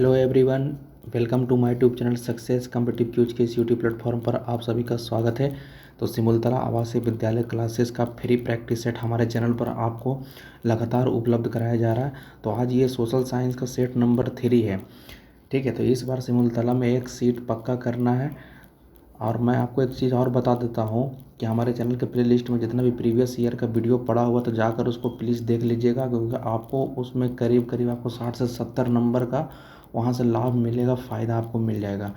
Hello everyone, welcome to my YouTube channel success competitive quiz के इस YouTube platform पर आप सभी का स्वागत है। तो सिमुलतला आवासीय विद्यालय क्लासेस का फ्री प्रैक्टिस सेट हमारे चैनल पर आपको लगातार उपलब्ध कराया जा रहा है। तो आज ये सोशल साइंस का सेट नंबर 3 है। ठीक है, तो इस बार सिमुलतला में एक सीट पक्का करना है। और मैं आपको एक चीज़ और बता देता हूँ कि हमारे चैनल के प्ले लिस्ट में जितना भी प्रीवियस ईयर का वीडियो पड़ा हुआ तो जाकर उसको प्लीज़ देख लीजिएगा, क्योंकि आपको उसमें करीब करीब आपको 60 से 70 नंबर का वहाँ से लाभ मिलेगा, फ़ायदा आपको मिल जाएगा।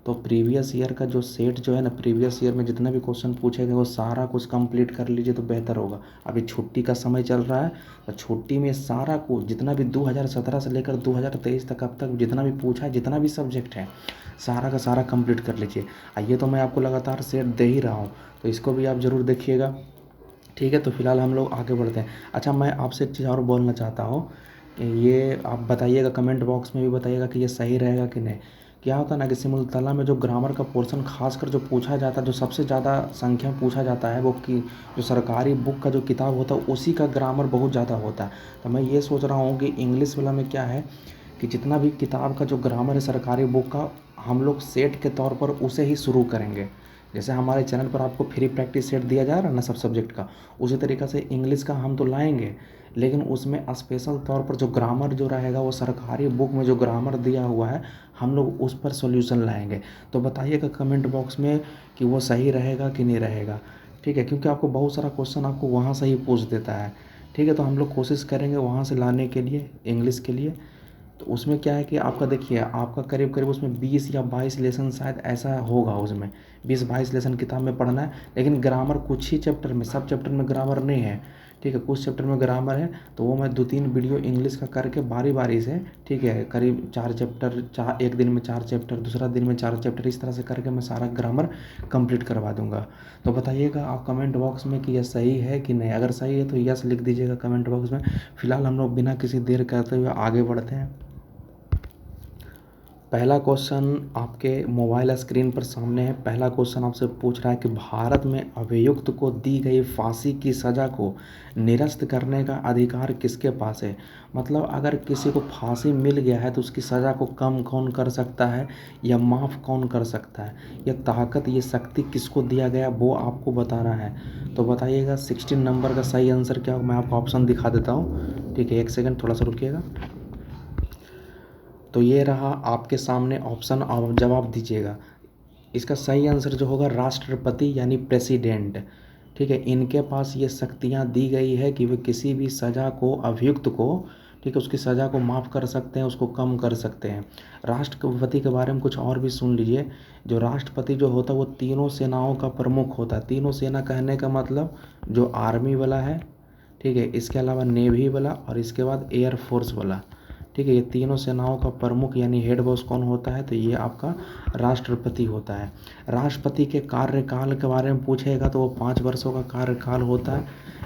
तो प्रीवियस ईयर का जो सेट जो है ना, प्रीवियस ईयर में जितना भी क्वेश्चन पूछे गए वो सारा कुछ कंप्लीट कर लीजिए तो बेहतर होगा। अभी छुट्टी का समय चल रहा है, तो छुट्टी में सारा कुछ जितना भी 2017 से लेकर 2023 तक अब तक जितना भी पूछा है, जितना भी सब्जेक्ट है, सारा का सारा कंप्लीट कर लीजिए। ये तो मैं आपको लगातार सेट दे ही रहा हूँ, तो इसको भी आप ज़रूर देखिएगा। ठीक है, तो फिलहाल हम लोग आगे बढ़ते हैं। अच्छा, मैं आपसे एक चीज़ और बोलना चाहता हूँ कि ये आप बताइएगा, कमेंट बॉक्स में भी बताइएगा कि ये सही रहेगा कि नहीं। क्या होता है ना कि सिमुलतला में जो ग्रामर का पोर्शन खासकर जो पूछा जाता है, जो सबसे ज़्यादा संख्या में पूछा जाता है, वो कि जो सरकारी बुक का जो किताब होता है उसी का ग्रामर बहुत ज़्यादा होता है। तो मैं ये सोच रहा हूँ कि इंग्लिश वाला में क्या है कि जितना भी किताब का जो ग्रामर है सरकारी बुक का, हम लोग सेट के तौर पर उसे ही शुरू करेंगे। जैसे हमारे चैनल पर आपको फ्री प्रैक्टिस सेट दिया जा रहा है ना सब सब्जेक्ट का, उसी तरीक़े से इंग्लिश का हम तो लाएंगे, लेकिन उसमें स्पेशल तौर पर जो ग्रामर जो रहेगा वो सरकारी बुक में जो ग्रामर दिया हुआ है हम लोग उस पर सॉल्यूशन लाएंगे। तो बताइएगा कमेंट बॉक्स में कि वो सही रहेगा कि नहीं रहेगा। ठीक है, क्योंकि आपको बहुत सारा क्वेश्चन आपको वहाँ से ही पूछ देता है। ठीक है, तो हम लोग कोशिश करेंगे वहाँ से लाने के लिए इंग्लिश के लिए। तो उसमें क्या है कि आपका देखिए, आपका करीब करीब उसमें 20 या 22 लेसन शायद ऐसा होगा, उसमें 20-22 लेसन किताब में पढ़ना है। लेकिन ग्रामर कुछ ही चैप्टर में, सब चैप्टर में ग्रामर नहीं है। ठीक है, कुछ चैप्टर में ग्रामर है, तो वो मैं 2-3 वीडियो इंग्लिश का करके बारी बारी से, ठीक है, करीब 4 चैप्टर, एक दिन में 4 चैप्टर, दूसरा दिन में 4 चैप्टर, इस तरह से करके मैं सारा ग्रामर कंप्लीट करवा दूंगा। तो बताइएगा आप कमेंट बॉक्स में कि यह सही है कि नहीं। अगर सही है तो यस लिख दीजिएगा कमेंट बॉक्स में। फिलहाल हम लोग बिना किसी देर करते हुए आगे बढ़ते हैं। पहला क्वेश्चन आपके मोबाइल स्क्रीन पर सामने है। पहला क्वेश्चन आपसे पूछ रहा है कि भारत में अभियुक्त को दी गई फांसी की सज़ा को निरस्त करने का अधिकार किसके पास है। मतलब अगर किसी को फांसी मिल गया है तो उसकी सज़ा को कम कौन कर सकता है या माफ़ कौन कर सकता है, यह ताकत, ये शक्ति किसको दिया गया वो आपको बताना है। तो बताइएगा 16 नंबर का सही आंसर क्या होगा। मैं आपको ऑप्शन दिखा देता हूँ। ठीक है, एक सेकंड थोड़ा सा रुकिएगा। तो ये रहा आपके सामने ऑप्शन, आप जवाब दीजिएगा। इसका सही आंसर जो होगा राष्ट्रपति यानी प्रेसिडेंट। ठीक है, इनके पास ये शक्तियाँ दी गई है कि वे किसी भी सज़ा को, अभियुक्त को, ठीक है, उसकी सज़ा को माफ़ कर सकते हैं, उसको कम कर सकते हैं। राष्ट्रपति के बारे में कुछ और भी सुन लीजिए। जो राष्ट्रपति जो होता है वो तीनों सेनाओं का प्रमुख होता है। तीनों सेना कहने का मतलब जो आर्मी वाला है, ठीक है, इसके अलावा नेवी वाला और इसके बाद एयर फोर्स वाला। ठीक है, ये तीनों सेनाओं का प्रमुख यानी हेड बॉस कौन होता है, तो ये आपका राष्ट्रपति होता है। राष्ट्रपति के कार्यकाल के बारे में पूछेगा तो वो 5 वर्षों का कार्यकाल होता है।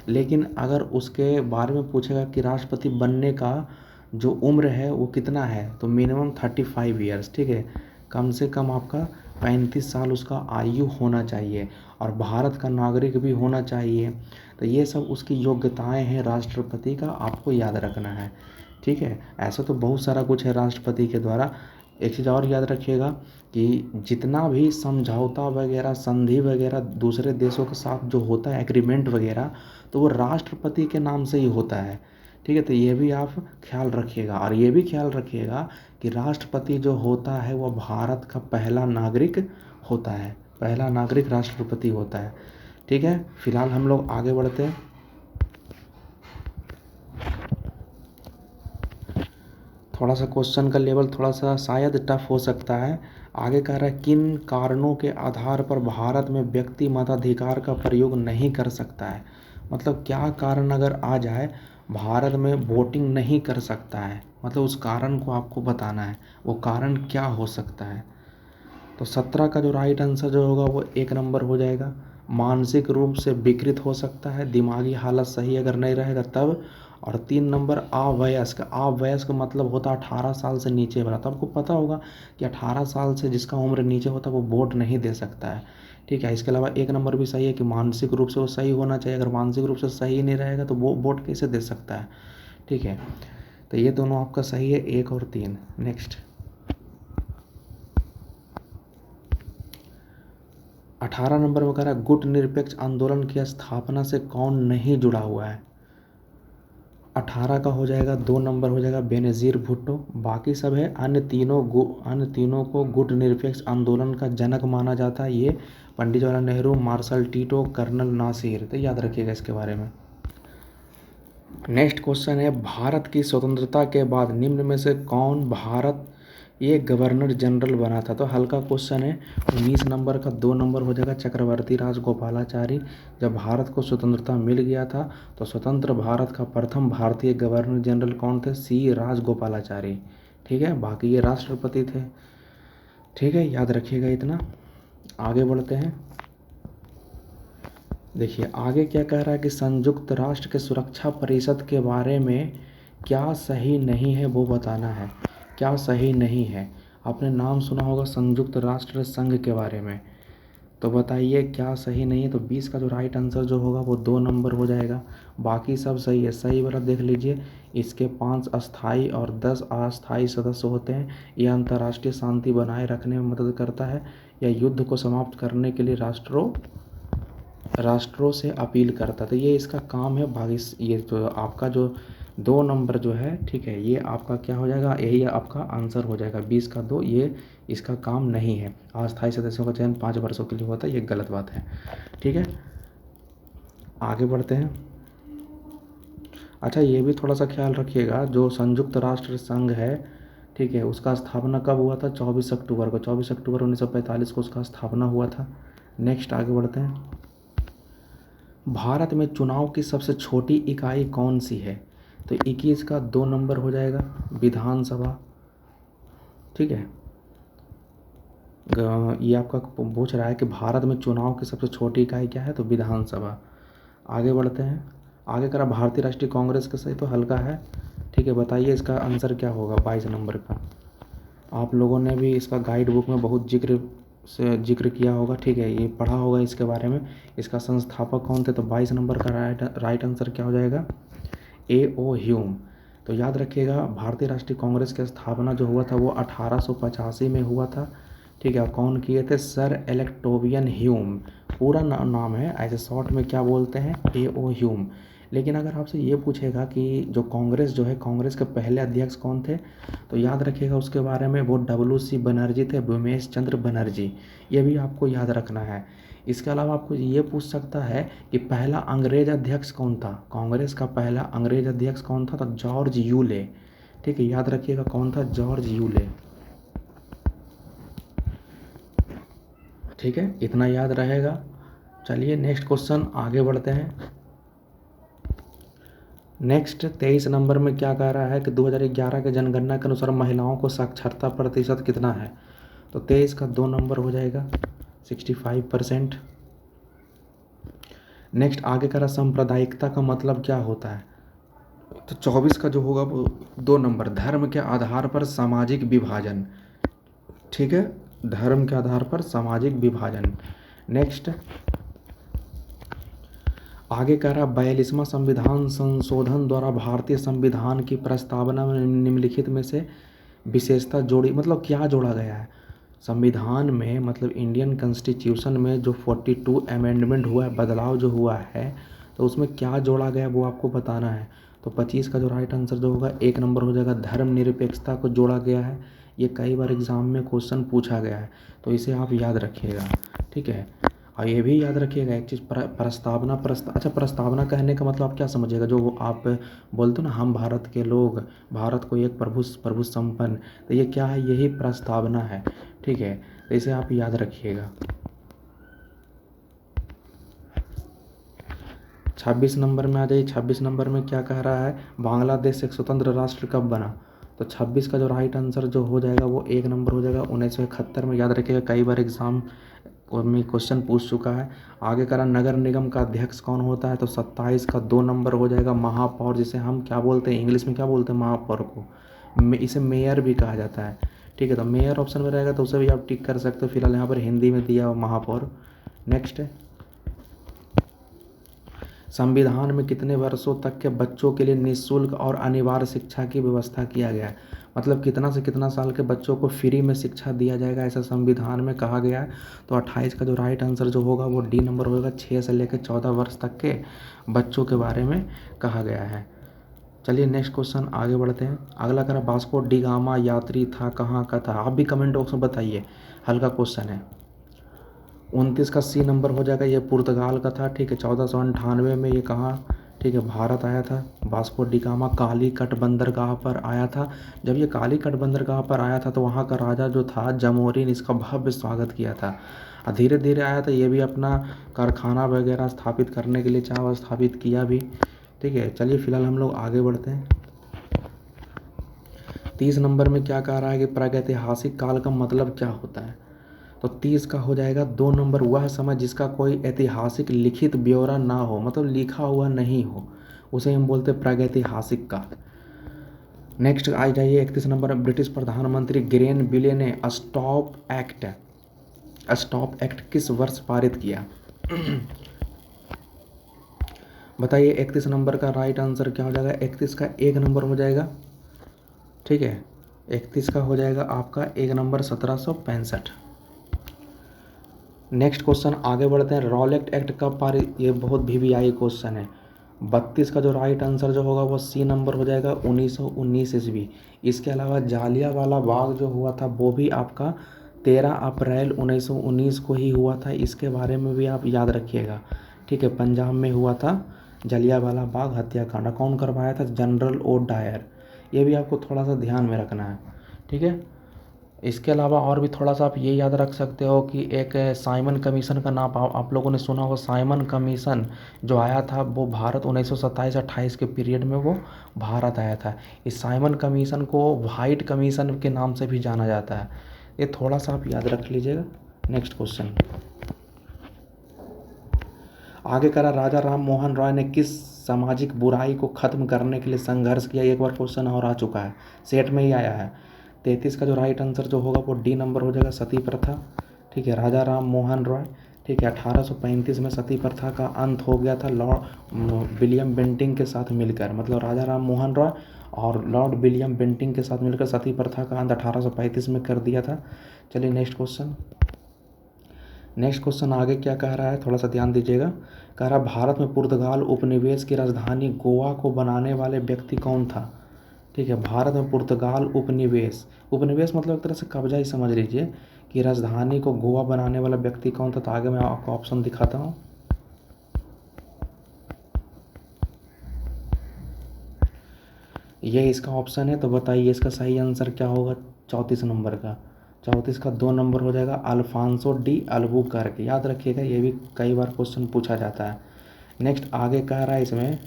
लेकिन अगर उसके बारे में पूछेगा कि राष्ट्रपति बनने का जो उम्र है वो कितना है, तो मिनिमम 35 ईयर्स। ठीक है, कम से कम आपका 35 साल उसका आयु होना चाहिए और भारत का नागरिक भी होना चाहिए। तो ये सब उसकी योग्यताएं हैं राष्ट्रपति का, आपको याद रखना है। ठीक है, ऐसा तो बहुत सारा कुछ है राष्ट्रपति के द्वारा। एक चीज़ और याद रखिएगा कि जितना भी समझौता वगैरह, संधि वगैरह दूसरे देशों के साथ जो होता है, एग्रीमेंट वगैरह, तो वो राष्ट्रपति के नाम से ही होता है। ठीक है, तो ये भी आप ख्याल रखिएगा। और ये भी ख्याल रखिएगा कि राष्ट्रपति जो होता है वो भारत का पहला नागरिक होता है। पहला नागरिक राष्ट्रपति होता है। ठीक है, फिलहाल हम लोग आगे बढ़ते हैं। थोड़ा सा क्वेश्चन का लेवल थोड़ा सा शायद टफ हो सकता है। आगे कह रहा है किन कारणों के आधार पर भारत में व्यक्ति मताधिकार का प्रयोग नहीं कर सकता है। मतलब क्या कारण अगर आ जाए भारत में वोटिंग नहीं कर सकता है, मतलब उस कारण को आपको बताना है, वो कारण क्या हो सकता है। तो 17 का जो राइट आंसर जो होगा वो 1 नंबर हो जाएगा। मानसिक रूप से विकृत हो सकता है, दिमागी हालत सही अगर नहीं रहेगा तब। और 3 नंबर अवयस्क। अवयस्क मतलब होता है 18 साल से नीचे वाला। तो आपको पता होगा कि 18 साल से जिसका उम्र नीचे होता है वो वोट नहीं दे सकता है। ठीक है, इसके अलावा 1 नंबर भी सही है कि मानसिक रूप से वो सही होना चाहिए। अगर मानसिक रूप से सही नहीं रहेगा तो वो वोट कैसे दे सकता है। ठीक है, तो ये दोनों आपका सही है, 1 और 3। नेक्स्ट 18 नंबर में कह रहा है गुट निरपेक्ष आंदोलन की स्थापना से कौन नहीं जुड़ा हुआ है। 18 का हो जाएगा, 2 नंबर हो जाएगा बेनज़ीर भुट्टो। बाकी सब है अन्य तीनों को गुट निरपेक्ष आंदोलन का जनक माना जाता है। ये Pandit Jawaharlal Nehru, marshal Tito, colonel Nasser. तो याद रखिएगा इसके बारे में। नेक्स्ट क्वेश्चन है भारत की स्वतंत्रता के बाद निम्न में से कौन भारत ये गवर्नर जनरल बना था। तो हल्का क्वेश्चन है। 19 नंबर का 2 नंबर हो जाएगा चक्रवर्ती राज गोपालाचारी। जब भारत को स्वतंत्रता मिल गया था तो स्वतंत्र भारत का प्रथम भारतीय गवर्नर जनरल कौन थे, सी राजगोपालाचारी। ठीक है, बाकी ये राष्ट्रपति थे। ठीक है, याद रखिएगा इतना। आगे बढ़ते हैं। देखिए आगे क्या कह रहा है कि संयुक्त राष्ट्र के सुरक्षा परिषद के बारे में क्या सही नहीं है वो बताना है। क्या सही नहीं है, आपने नाम सुना होगा संयुक्त राष्ट्र संघ के बारे में, तो बताइए क्या सही नहीं है। तो 20 का जो राइट आंसर जो होगा वो 2 नंबर हो जाएगा। बाकी सब सही है। सही वाला देख लीजिए, इसके 5 अस्थाई और 10 अस्थाई सदस्य होते हैं। यह अंतर्राष्ट्रीय शांति बनाए रखने में मदद करता है या युद्ध को समाप्त करने के लिए राष्ट्रों से अपील करता है। तो ये इसका काम है। बाकी ये जो आपका जो 2 नंबर जो है, ठीक है, ये आपका क्या हो जाएगा, यही आपका आंसर हो जाएगा। 20 का 2, ये इसका काम नहीं है। अस्थायी सदस्यों का चयन 5 वर्षों के लिए होता है, ये गलत बात है। ठीक है, आगे बढ़ते हैं। अच्छा, ये भी थोड़ा सा ख्याल रखिएगा, जो संयुक्त राष्ट्र संघ है, ठीक है, उसका स्थापना कब हुआ था, 24 अक्टूबर को। 24 अक्टूबर 1945 को उसका स्थापना हुआ था। नेक्स्ट आगे बढ़ते हैं। भारत में चुनाव की सबसे छोटी इकाई कौन सी है। तो 21 का 2 नंबर हो जाएगा विधानसभा। ठीक है, ये आपका पूछ रहा है कि भारत में चुनाव की सबसे छोटी इकाई क्या है, तो विधानसभा। आगे बढ़ते हैं। आगे करा भारतीय राष्ट्रीय कांग्रेस का, सही तो हल्का है। ठीक है, बताइए इसका आंसर क्या होगा 22 नंबर का। आप लोगों ने भी इसका गाइड बुक में बहुत जिक्र किया होगा। ठीक है, ये पढ़ा होगा इसके बारे में। इसका संस्थापक कौन थे, तो 22 नंबर का राइट आंसर क्या हो जाएगा, A.O. ह्यूम। तो याद रखिएगा, भारतीय राष्ट्रीय कांग्रेस की स्थापना जो हुआ था वो 1885 में हुआ था। ठीक है, कौन किए थे, सर इलेक्टोवियन ह्यूम। पूरा नाम है, ऐसे शॉर्ट में क्या बोलते हैं, A.O. ह्यूम। लेकिन अगर आपसे ये पूछेगा कि जो कांग्रेस जो है, कांग्रेस के पहले अध्यक्ष कौन थे, तो याद रखिएगा उसके बारे में, वो W.C. बनर्जी थे, भूमेश चंद्र बनर्जी। ये भी आपको याद रखना है। इसके अलावा आपको ये पूछ सकता है कि पहला अंग्रेज अध्यक्ष कौन था, कांग्रेस का पहला अंग्रेज अध्यक्ष कौन था, तो जॉर्ज यूले। ठीक है, याद रखिएगा कौन था, जॉर्ज यूले। ठीक है, इतना याद रहेगा। चलिए नेक्स्ट क्वेश्चन आगे बढ़ते हैं। नेक्स्ट 23 नंबर में क्या कह रहा है कि 2011 के जनगणना के अनुसार महिलाओं को साक्षरता प्रतिशत कितना है। तो 23 का 2 नंबर हो जाएगा 65%। नेक्स्ट आगे कह रहा सांप्रदायिकता का मतलब क्या होता है। तो 24 का जो होगा वो 2 नंबर, धर्म के आधार पर सामाजिक विभाजन। ठीक है, धर्म के आधार पर सामाजिक विभाजन। नेक्स्ट आगे कह रहा 42वां संविधान संशोधन द्वारा भारतीय संविधान की प्रस्तावना में निम्नलिखित में से विशेषता जोड़ी, मतलब क्या जोड़ा गया है संविधान में, मतलब इंडियन कॉन्स्टिट्यूशन में जो 42 अमेंडमेंट हुआ है, बदलाव जो हुआ है, तो उसमें क्या जोड़ा गया वो आपको बताना है। तो 25 का जो राइट आंसर जो होगा 1 नंबर हो जाएगा, धर्मनिरपेक्षता को जोड़ा गया है। ये कई बार एग्जाम में क्वेश्चन पूछा गया है, तो इसे आप याद रखिएगा। ठीक है, और ये भी याद रखिएगा एक चीज़, अच्छा, प्रस्तावना कहने का मतलब आप क्या समझिएगा, जो वो आप बोलते हो ना, हम भारत के लोग, भारत को एक प्रभु संपन्न, तो ये क्या है, यही प्रस्तावना है। ठीक है, तो इसे आप याद रखिएगा। 26 नंबर में आ जाइए। 26 नंबर में क्या कह रहा है, बांग्लादेश एक स्वतंत्र राष्ट्र कब बना। तो 26 का जो राइट आंसर जो हो जाएगा वो 1 नंबर हो जाएगा 1971 में। याद रखिएगा, कई बार एग्जाम में क्वेश्चन पूछ चुका है। आगे करा नगर निगम का अध्यक्ष कौन होता है। तो 27 का 2 नंबर हो जाएगा महापौर, जिसे हम क्या बोलते हैं, इंग्लिश में क्या बोलते हैं, महापौर को। इसे मेयर भी कहा जाता है। ठीक है, तो मेयर ऑप्शन में रहेगा तो उसे भी आप टिक कर सकते हो। फिलहाल यहाँ पर हिंदी में दिया हुआ महापौर। नेक्स्ट है, संविधान में कितने वर्षों तक के बच्चों के लिए निःशुल्क और अनिवार्य शिक्षा की व्यवस्था किया गया है। मतलब कितना से कितना साल के बच्चों को फ्री में शिक्षा दिया जाएगा, ऐसा संविधान में कहा गया है। तो 28 का जो राइट आंसर जो होगा वो डी नंबर होगा। 6 से लेकर 14 वर्ष तक के बच्चों के बारे में कहा गया है। चलिए नेक्स्ट क्वेश्चन आगे बढ़ते हैं। अगला कह रहा वास्को डी गामा यात्री था कहाँ का था। आप भी कमेंट बॉक्स में बताइए, हल्का क्वेश्चन है। 29 का सी नंबर हो जाएगा, ये पुर्तगाल का था। ठीक है, 1498 में ये कहाँ, ठीक है, भारत आया था। वास्को डी गामा कालीकट बंदरगाह पर आया था। जब ये कालीकट बंदरगाह पर आया था तो वहाँ का राजा जो था जमोरी ने इसका भव्य स्वागत किया था। और धीरे धीरे आया था, ये भी अपना कारखाना वगैरह स्थापित करने के लिए चाहा और स्थापित किया भी। ठीक है, चलिए फिलहाल हम लोग आगे बढ़ते हैं। 30 नंबर में क्या कह रहा है कि प्रागैतिहासिक काल का मतलब क्या होता है। तो 30 का हो जाएगा 2 नंबर, वह समय जिसका कोई ऐतिहासिक लिखित ब्यौरा ना हो, मतलब लिखा हुआ नहीं हो, उसे हम बोलते हैं प्रागैतिहासिक काल। नेक्स्ट आ जाइए 31 नंबर, ब्रिटिश प्रधानमंत्री ग्रेनविले ने स्टॉप एक्ट किस वर्ष पारित किया। बताइए 31 नंबर का राइट आंसर क्या हो जाएगा। 31 का 1 नंबर हो जाएगा। ठीक है, 31 का हो जाएगा आपका 1 नंबर 1765। नेक्स्ट क्वेश्चन आगे बढ़ते हैं। रॉलेट एक्ट कब पारित, ये बहुत वीवीआई क्वेश्चन है। 32 का जो राइट आंसर जो होगा वो सी नंबर हो जाएगा, 1919 ईस्वी। इसके अलावा जालियांवाला बाग जो हुआ था वो भी आपका 13 अप्रैल 1919 को ही हुआ था। इसके बारे में भी आप याद रखिएगा। ठीक है, पंजाब में हुआ था जालियांवाला बाग हत्याकांड। कौन करवाया था, जनरल ओ डायर। ये भी आपको थोड़ा सा ध्यान में रखना है। ठीक है, इसके अलावा और भी थोड़ा सा आप ये याद रख सकते हो कि एक साइमन कमीशन का नाम आप लोगों ने सुना होगा। साइमन कमीशन जो आया था वो भारत 1927-28 के पीरियड में वो भारत आया था। इस साइमन कमीशन को वाइट कमीशन के नाम से भी जाना जाता है। ये थोड़ा सा आप याद रख लीजिएगा। नेक्स्ट क्वेश्चन आगे करा, राजा राम मोहन रॉय ने किस सामाजिक बुराई को खत्म करने के लिए संघर्ष किया। एक बार क्वेश्चन और आ चुका है, सेट में ही आया है। 33 का जो राइट आंसर जो होगा वो डी नंबर हो जाएगा, सती प्रथा। ठीक है, राजा राम मोहन रॉय। ठीक है, 1835 में सती प्रथा का अंत हो गया था लॉर्ड विलियम बेंटिंग के साथ मिलकर। मतलब राजा राम मोहन रॉय और लॉर्ड विलियम बेंटिंग के साथ मिलकर सती प्रथा का अंत 1835 में कर दिया था। चलिए नेक्स्ट क्वेश्चन आगे क्या कह रहा है, थोड़ा सा ध्यान दीजिएगा। कह रहा भारत में पुर्तगाल उपनिवेश की राजधानी गोवा को बनाने वाले व्यक्ति कौन था। ठीक है, भारत में पुर्तगाल उपनिवेश मतलब एक तरह से कब्जा ही समझ लीजिए कि राजधानी को गोवा बनाने वाला व्यक्ति कौन था। तो आगे मैं आपको ऑप्शन दिखाता हूँ। ये इसका ऑप्शन है, तो बताइए इसका सही आंसर क्या होगा। 34 नंबर का 34 का 2 नंबर हो जाएगा, अल्फांसो डी अल्बुकर्क। याद रखिएगा, ये भी कई बार क्वेश्चन पूछा जाता है। नेक्स्ट आगे कह रहा है इसमें,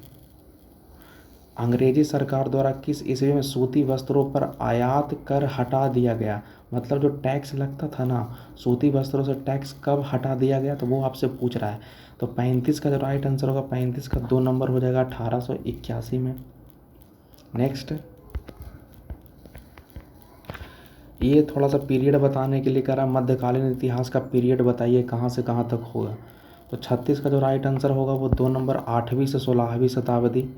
अंग्रेजी सरकार द्वारा किस ईस्वी में सूती वस्त्रों पर आयात कर हटा दिया गया। मतलब जो टैक्स लगता था ना सूती वस्त्रों से, टैक्स कब हटा दिया गया, तो वो आपसे पूछ रहा है। तो 35 का जो राइट आंसर होगा, 35 का 2 नंबर हो जाएगा, 1881 में। नेक्स्ट ये थोड़ा सा पीरियड बताने के लिए कह रहा मध्यकालीन इतिहास का पीरियड बताइए कहाँ से कहाँ तक होगा। तो 36 का जो राइट आंसर होगा वो 2 नंबर, 8वीं से 16वीं शताब्दी।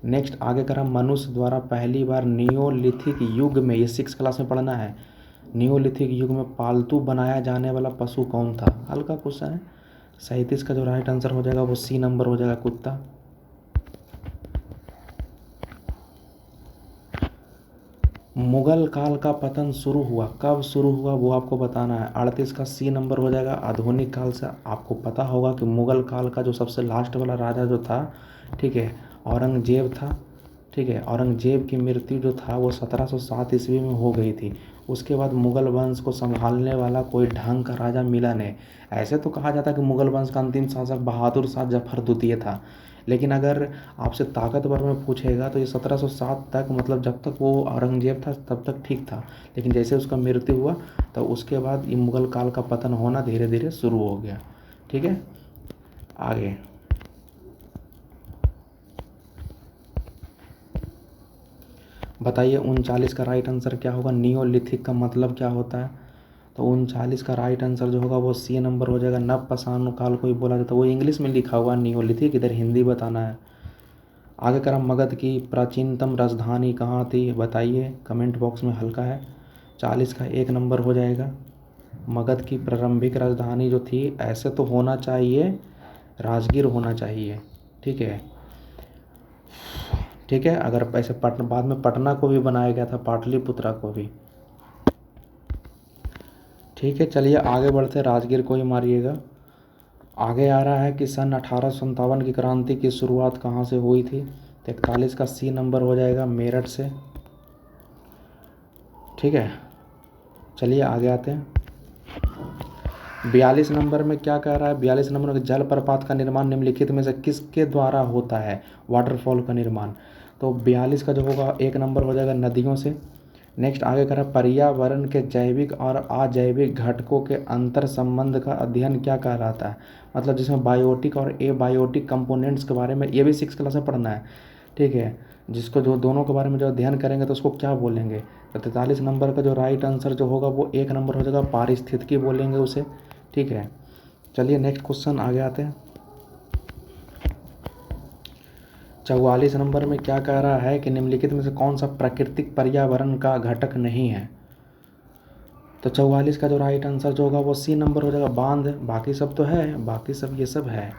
नेक्स्ट आगे करा, मनुष्य द्वारा पहली बार नियोलिथिक युग में, ये 6 क्लास में पढ़ना है, नियोलिथिक युग में पालतू बनाया जाने वाला पशु कौन था। हल्का क्वेश्चन है। 37 का जो राइट आंसर हो जाएगा वो सी नंबर हो जाएगा, कुत्ता। मुगल काल का पतन शुरू हुआ कब शुरू हुआ वो आपको बताना है। 38 का सी नंबर हो जाएगा, आधुनिक काल से। आपको पता होगा कि मुगल काल का जो सबसे लास्ट वाला राजा जो था, ठीक है, औरंगजेब था। ठीक है, औरंगजेब की मृत्यु जो था वो 1707 ईस्वी में हो गई थी। उसके बाद मुगल वंश को संभालने वाला कोई ढंग का राजा मिला नहीं। ऐसे तो कहा जाता है कि मुगल वंश का अंतिम शासक बहादुर शाह जफर द्वितीय था, लेकिन अगर आपसे ताकतवर में पूछेगा तो ये 1707 तक, मतलब जब तक वो औरंगजेब था तब तक ठीक था। लेकिन जैसे उसका मृत्यु हुआ तो उसके बाद ये मुगल काल का पतन होना धीरे धीरे शुरू हो गया। ठीक है, आगे बताइए 39 का राइट आंसर क्या होगा। नियोलिथिक का मतलब क्या होता है। तो 39 का राइट आंसर जो होगा वो सी नंबर हो जाएगा, नवपाषाण काल को ही बोला जाता है। वो इंग्लिश में लिखा हुआ नियोलिथिक, इधर हिंदी बताना है। आगे करा मगध की प्राचीनतम राजधानी कहाँ थी, बताइए कमेंट बॉक्स में, हल्का है। 40 का 1 नंबर हो जाएगा। मगध की प्रारंभिक राजधानी जो थी, ऐसे तो होना चाहिए राजगीर होना चाहिए, ठीक है, ठीक है। अगर ऐसे बाद में पटना को भी बनाया गया था, पाटलिपुत्रा को भी, ठीक है। चलिए आगे बढ़ते, राजगीर को ही मारिएगा। आगे आ रहा है कि सन 1857 की क्रांति की शुरुआत कहाँ से हुई थी, तो 41 का सी नंबर हो जाएगा, मेरठ से, ठीक है। चलिए आगे आते हैं। 42 नंबर में क्या कह रहा है, 42 नंबर में जलप्रपात का निर्माण निम्नलिखित में से किसके द्वारा होता है, वाटरफॉल का निर्माण। तो 42 का जो होगा 1 नंबर हो जाएगा, नदियों से। नेक्स्ट आगे कह रहा है पर्यावरण के जैविक और अजैविक घटकों के अंतर संबंध का अध्ययन क्या कहलाता है, मतलब जिसमें बायोटिक और एबायोटिक कंपोनेंट्स के बारे में, ये भी 6 क्लास में पढ़ना है, ठीक है। जिसको जो दोनों के बारे में जो अध्ययन करेंगे तो उसको क्या बोलेंगे। तो 43 नंबर का जो राइट आंसर जो होगा वो 1 नंबर हो जाएगा, पारिस्थितिकी बोलेंगे उसे, ठीक है। चलिए नेक्स्ट क्वेश्चन आगे आते हैं। 44 नंबर में क्या कह रहा है कि निम्नलिखित में से कौन सा प्राकृतिक पर्यावरण का घटक नहीं है। तो 44 का जो राइट आंसर जो होगा वो सी नंबर हो जाएगा, बांध। बाकी सब तो है, बाकी सब ये सब है।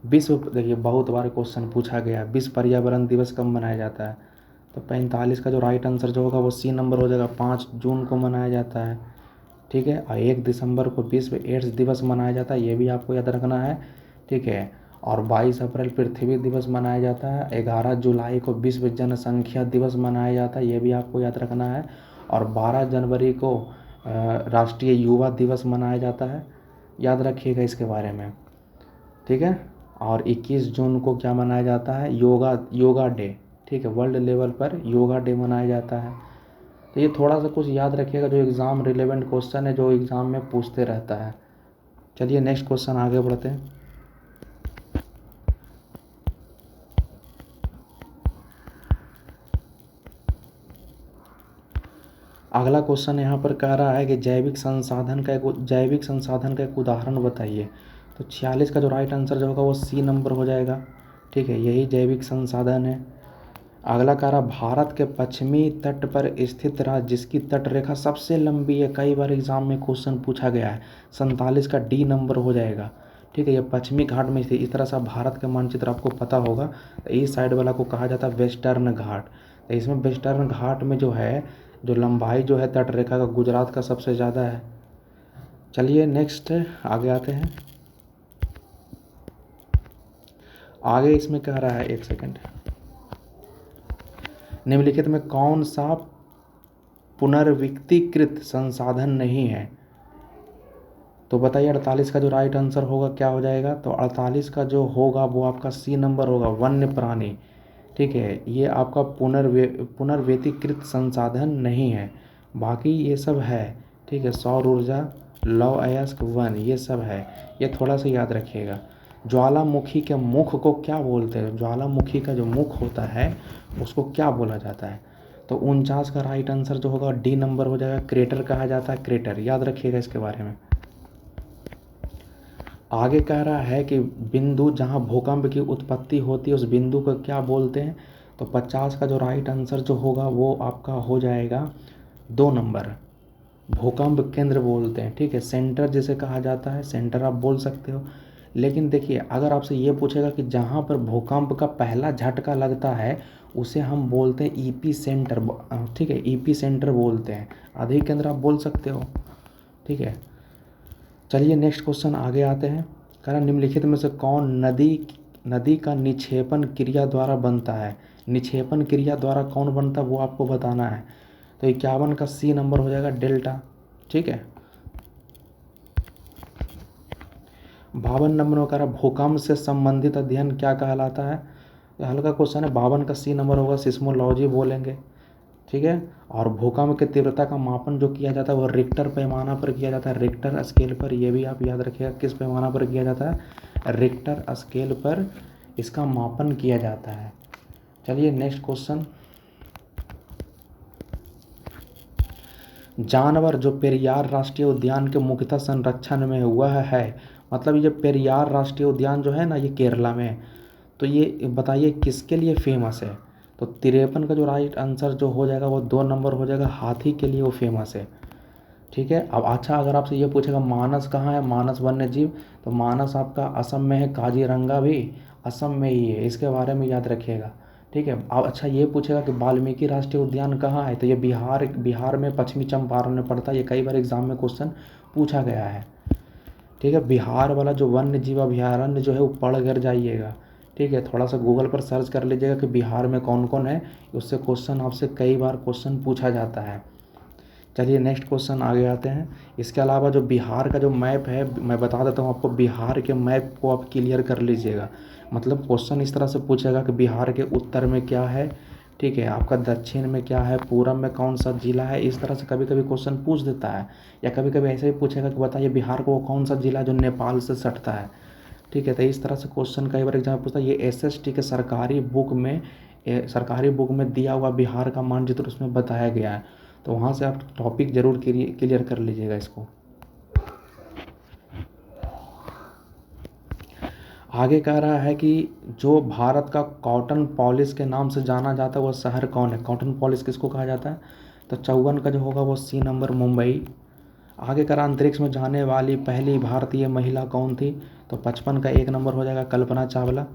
विश्व, देखिए बहुत बार क्वेश्चन पूछा गया, विश्व पर्यावरण दिवस कब मनाया जाता है। तो 45 का जो राइट आंसर जो होगा वो सी नंबर हो जाएगा, 5 जून को मनाया जाता है, ठीक है। और 1 दिसंबर को विश्व एड्स दिवस मनाया जाता है, ये भी आपको याद रखना है, ठीक है। और 22 अप्रैल पृथ्वी दिवस मनाया जाता है। 11 जुलाई को विश्व जनसंख्या दिवस मनाया जाता है, ये भी आपको याद रखना है। और 12 जनवरी को राष्ट्रीय युवा दिवस मनाया जाता है, याद रखिएगा इसके बारे में, ठीक है। और 21 जून को क्या मनाया जाता है, योगा डे, ठीक है, वर्ल्ड लेवल पर योगा डे मनाया जाता है। तो ये थोड़ा सा कुछ याद रखिएगा, जो एग्ज़ाम रिलेवेंट क्वेश्चन है, जो एग्ज़ाम में पूछते रहता है। चलिए नेक्स्ट क्वेश्चन आगे बढ़ते हैं। अगला क्वेश्चन यहाँ पर कह रहा है कि जैविक संसाधन का एक उदाहरण बताइए। तो 46 का जो राइट आंसर जो होगा वो सी नंबर हो जाएगा, ठीक है, यही जैविक संसाधन है। अगला कह रहा भारत के पश्चिमी तट पर स्थित राज्य जिसकी तट रेखा सबसे लंबी है, कई बार एग्जाम में क्वेश्चन पूछा गया है, 47 का डी नंबर हो जाएगा, ठीक है। ये पश्चिमी घाट में स्थित, इस तरह से भारत का मानचित्र आपको पता होगा, तो इस साइड वाला को कहा जाता है वेस्टर्न घाट। तो इसमें वेस्टर्न घाट में जो है, जो लंबाई जो है तट रेखा का, गुजरात का सबसे ज़्यादा है। चलिए नेक्स्ट आगे आते हैं। आगे इसमें कह रहा है, एक सेकंड, निम्नलिखित में कौन सा पुनर्विक्तीकृत संसाधन नहीं है। तो बताइए 48 का जो राइट आंसर होगा क्या हो जाएगा। तो 48 का जो होगा वो आपका सी नंबर होगा, वन्य प्राणी, ठीक है। ये आपका पुनर्व्यतिकृत संसाधन नहीं है, बाकी ये सब है, ठीक है। सौर ऊर्जा, लौह अयस्क, वन, ये सब है, ये थोड़ा सा याद रखिएगा। ज्वालामुखी के मुख को क्या बोलते हैं, ज्वालामुखी का जो मुख होता है उसको क्या बोला जाता है। तो 49 का राइट आंसर जो होगा डी नंबर हो जाएगा, क्रेटर कहा जाता है, क्रेटर, याद रखिएगा इसके बारे में। आगे कह रहा है कि बिंदु जहाँ भूकंप की उत्पत्ति होती है उस बिंदु को क्या बोलते हैं। तो 50 का जो राइट आंसर जो होगा वो आपका हो जाएगा 2 नंबर, भूकंप केंद्र बोलते हैं, ठीक है। सेंटर जिसे कहा जाता है, सेंटर आप बोल सकते हो। लेकिन देखिए अगर आपसे ये पूछेगा कि जहाँ पर भूकंप का पहला झटका लगता है उसे हम बोलते हैं ईपी सेंटर, ठीक है, ईपी सेंटर बोलते हैं, अधिक केंद्र आप बोल सकते हो, ठीक है। चलिए नेक्स्ट क्वेश्चन आगे आते हैं। कारण निम्नलिखित में से कौन नदी का निक्षेपण क्रिया द्वारा बनता है, निक्षेपण क्रिया द्वारा कौन बनता है वो आपको बताना है। तो 51 का सी नंबर हो जाएगा, डेल्टा, ठीक है। 52 नंबर में कह रहा भूकंप से संबंधित अध्ययन क्या कहलाता है। तो हल्का क्वेश्चन है, 52 का सी नंबर होगा, सिस्मोलॉजी बोलेंगे, ठीक है। और भूकंप की तीव्रता का मापन जो किया जाता है वो रिक्टर पैमाना पर किया जाता है, रिक्टर स्केल पर, ये भी आप याद रखिएगा किस पैमाना पर किया जाता है, रिक्टर स्केल पर इसका मापन किया जाता है। चलिए नेक्स्ट क्वेश्चन। जानवर जो पेरियार राष्ट्रीय उद्यान के मुख्यतः संरक्षण में हुआ है, मतलब ये पेरियार राष्ट्रीय उद्यान जो है ना, ये केरला में, तो ये बताइए किसके लिए फेमस है। तो 53 का जो राइट आंसर जो हो जाएगा वो 2 नंबर हो जाएगा, हाथी के लिए वो फेमस है। ठीक है। अब अच्छा, अगर आपसे ये पूछेगा मानस कहाँ है, मानस वन्य जीव, तो मानस आपका असम में है, काजीरंगा भी असम में ही है, इसके बारे में याद रखिएगा। ठीक है। अब अच्छा ये पूछेगा कि वाल्मीकि राष्ट्रीय उद्यान कहाँ है, तो ये बिहार में पश्चिमी चंपारण में पड़ता है। ये कई बार एग्जाम में क्वेश्चन पूछा गया है। ठीक है। बिहार वाला जो वन्य जीव अभयारण्य जो है वो पढ़ कर जाइएगा। ठीक है। थोड़ा सा गूगल पर सर्च कर लीजिएगा कि बिहार में कौन कौन है, उससे क्वेश्चन आपसे कई बार क्वेश्चन पूछा जाता है। चलिए नेक्स्ट क्वेश्चन आगे आते हैं। इसके अलावा जो बिहार का जो मैप है, मैं बता देता हूँ आपको, बिहार के मैप को आप क्लियर कर लीजिएगा। मतलब क्वेश्चन इस तरह से पूछेगा कि बिहार के उत्तर में क्या है, ठीक है, आपका दक्षिण में क्या है, पूरब में कौन सा जिला है, इस तरह से कभी कभी क्वेश्चन पूछ देता है। या कभी कभी ऐसे ही पूछेगा कि बताइए बिहार को वो कौन सा जिला जो नेपाल से सटता है। ठीक है। तो इस तरह से क्वेश्चन कई बार एग्जाम में पूछता है। ये एसएसटी के सरकारी बुक में दिया हुआ बिहार का मानचित्र उसमें बताया गया है। तो वहाँ से आप टॉपिक जरूर क्लियर कर लीजिएगा इसको। आगे कह रहा है कि जो भारत का कॉटन पॉलिश के नाम से जाना जाता है वह शहर कौन है। कॉटन पॉलिश किसको कहा जाता है, तो 54 का जो होगा वो सी नंबर मुंबई। आगे कह रहा अंतरिक्ष में जाने वाली पहली भारतीय महिला कौन थी, तो 55 का 1 नंबर हो जाएगा कल्पना चावला।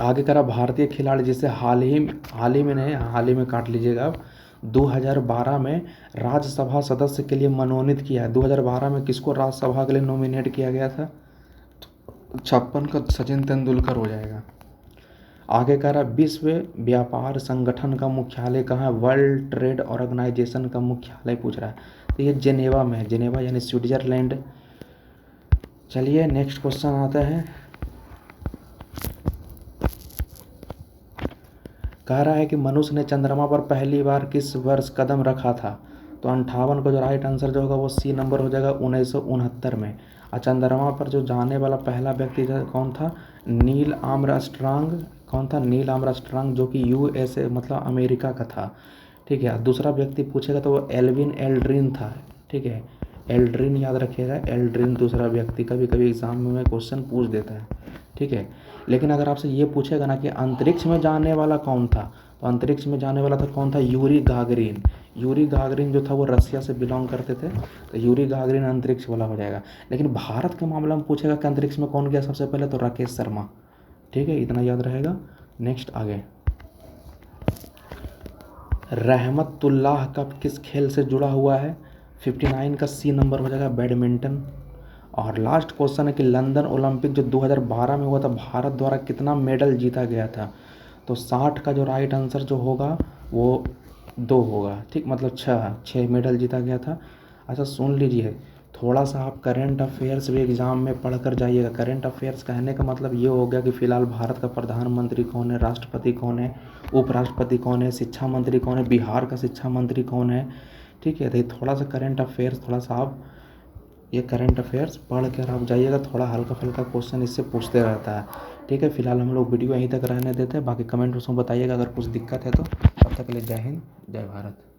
आगे करा भारतीय खिलाड़ी जिसे हाल ही में काट लीजिएगा अब, 2012 में राज्यसभा सदस्य के लिए मनोनीत किया है। 2012 में किसको राज्यसभा के लिए नॉमिनेट किया गया था, 56 का सचिन तेंदुलकर हो जाएगा। आगे कह रहा विश्व व्यापार संगठन का मुख्यालय कहाँ है, वर्ल्ड ट्रेड ऑर्गेनाइजेशन का मुख्यालय पूछ रहा है, तो ये जेनेवा में है, जेनेवा यानी स्विट्जरलैंड। चलिए नेक्स्ट क्वेश्चन आता है। कह रहा है कि मनुष्य ने चंद्रमा पर पहली बार किस वर्ष कदम रखा था, तो 58 का जो राइट आंसर जो होगा वो सी नंबर हो जाएगा 1969 में। और चंद्रमा पर जो जाने वाला पहला व्यक्ति कौन था, नील आर्मस्ट्रांग। कौन था, नील आर्मस्ट्रांग, जो कि यूएसए मतलब अमेरिका का था। ठीक है। दूसरा व्यक्ति पूछेगा तो वो एल्विन एल्ड्रिन था। ठीक है। एल्ड्रिन याद रखिएगा, एल्ड्रिन दूसरा व्यक्ति, कभी कभी एग्जाम में क्वेश्चन पूछ देता है। ठीक है। लेकिन अगर आपसे ये पूछेगा ना कि अंतरिक्ष में जाने वाला कौन था, तो अंतरिक्ष में जाने वाला था कौन था, यूरी गागरिन। यूरी गागरिन जो था वो रसिया से बिलोंग करते थे, तो यूरी गागरिन अंतरिक्ष वाला हो जाएगा। लेकिन भारत के मामले में पूछेगा कि अंतरिक्ष में कौन गया सबसे पहले, तो राकेश शर्मा। ठीक है, इतना याद रहेगा। नेक्स्ट आगे, रहमतुल्लाह कप किस खेल से जुड़ा हुआ है, 59 का सी नंबर हो जाएगा बैडमिंटन। और लास्ट क्वेश्चन है कि लंदन ओलंपिक जो 2012 में हुआ था, भारत द्वारा कितना मेडल जीता गया था, तो 60 का जो राइट आंसर जो होगा वो 2 होगा। ठीक, मतलब 6 मेडल जीता गया था। अच्छा सुन लीजिए, थोड़ा सा आप करेंट अफेयर्स भी एग्ज़ाम में पढ़ कर जाइएगा। करेंट अफेयर्स कहने का मतलब ये हो गया कि फ़िलहाल भारत का प्रधानमंत्री कौन है, राष्ट्रपति कौन है, उपराष्ट्रपति कौन है, शिक्षा मंत्री कौन है, बिहार का शिक्षा मंत्री कौन है। ठीक है, तो थोड़ा सा करेंट अफेयर्स, थोड़ा सा आप ये करंट अफेयर्स पढ़ कर आप जाइएगा। थोड़ा हल्का फुल्का क्वेश्चन इससे पूछते रहता है। ठीक है, फिलहाल हम लोग वीडियो यहीं तक रहने देते हैं, बाकी कमेंट उसमें बताइएगा अगर कुछ दिक्कत है तो। तब तक के लिए जय हिंद, जय भारत।